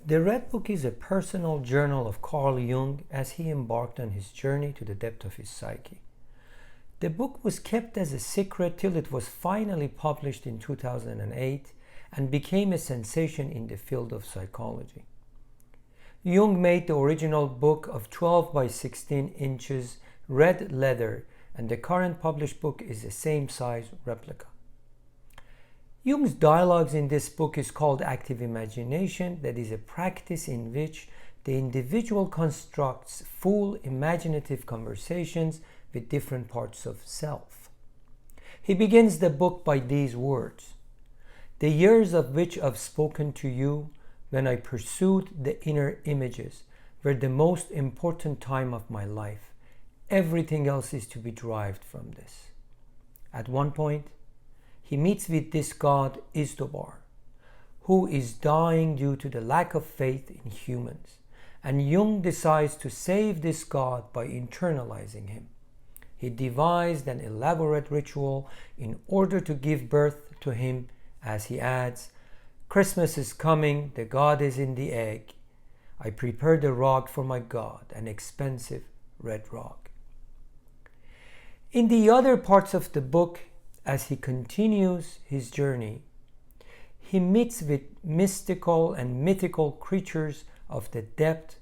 The Red Book is a personal journal of Carl Jung as he embarked on his journey to the depth of his psyche. The book was kept as a secret till it was finally published in 2008 and became a sensation in the field of psychology. Jung made the original book of 12 by 16 inches red leather, and the current published book is the same size replica. Jung's dialogues in this book is called active imagination, that is a practice in which the individual constructs full imaginative conversations with different parts of self. He begins the book by these words: "The years of which I've spoken to you, when I pursued the inner images, were the most important time of my life. Everything else is to be derived from this." At one point, he meets with this god Istobar, who is dying due to the lack of faith in humans, and Jung decides to save this god by internalizing him. He devised an elaborate ritual in order to give birth to him, as he adds, "Christmas is coming, the god is in the egg. I prepared a rug for my god, an expensive red rug." In the other parts of the book, as he continues his journey, he meets with mystical and mythical creatures of the depth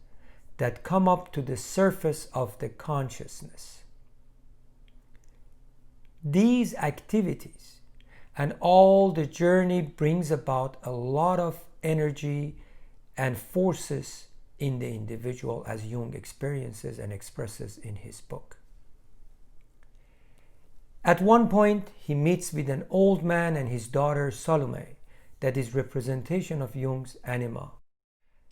that come up to the surface of the consciousness. These activities and all the journey brings about a lot of energy and forces in the individual, as Jung experiences and expresses in his book. At one point, he meets with an old man and his daughter Salome, that is representation of Jung's anima.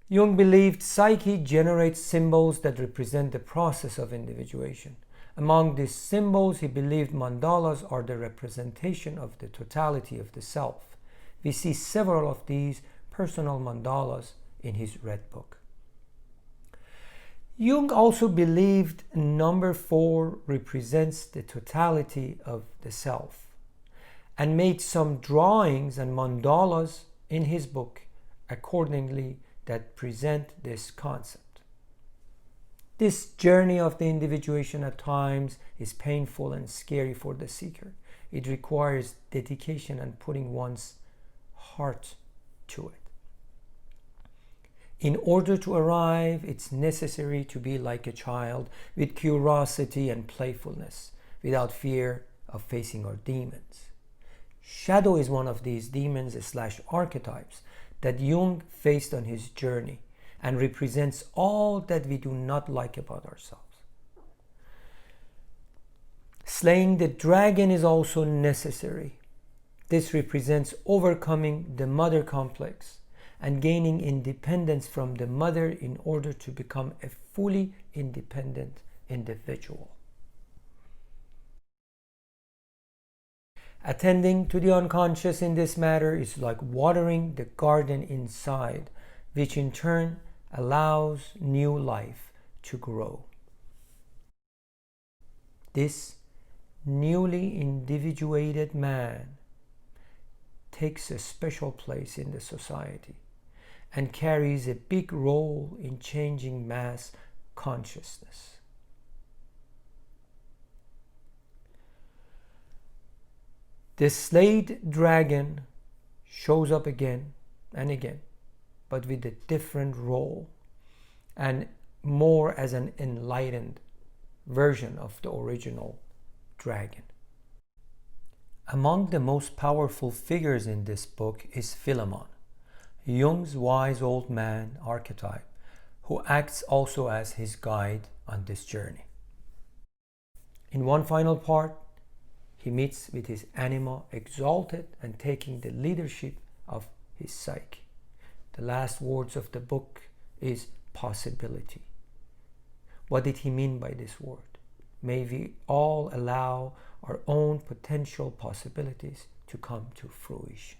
Jung believed psyche generates symbols that represent the process of individuation. Among these symbols, he believed mandalas are the representation of the totality of the self. We see several of these personal mandalas in his Red Book. Jung also believed number 4 represents the totality of the self, and made some drawings and mandalas in his book accordingly that present this concept. This journey of the individuation at times is painful and scary for the seeker. It requires dedication and putting one's heart to it. In order to arrive, it's necessary to be like a child with curiosity and playfulness, without fear of facing our demons. Shadow is one of these demons/archetypes that Jung faced on his journey and represents all that we do not like about ourselves. Slaying the dragon is also necessary. This represents overcoming the mother complex and gaining independence from the mother in order to become a fully independent individual. Attending to the unconscious in this matter is like watering the garden inside, which in turn allows new life to grow. This newly individuated man takes a special place in the society and carries a big role in changing mass consciousness. The slayed dragon shows up again and again, but with a different role and more as an enlightened version of the original dragon. Among the most powerful figures in this book is Philemon, Jung's wise old man archetype, who acts also as his guide on this journey. In one final part, he meets with his anima exalted and taking the leadership of his psyche. The last words of the book is possibility. What did he mean by this word? May we all allow our own potential possibilities to come to fruition.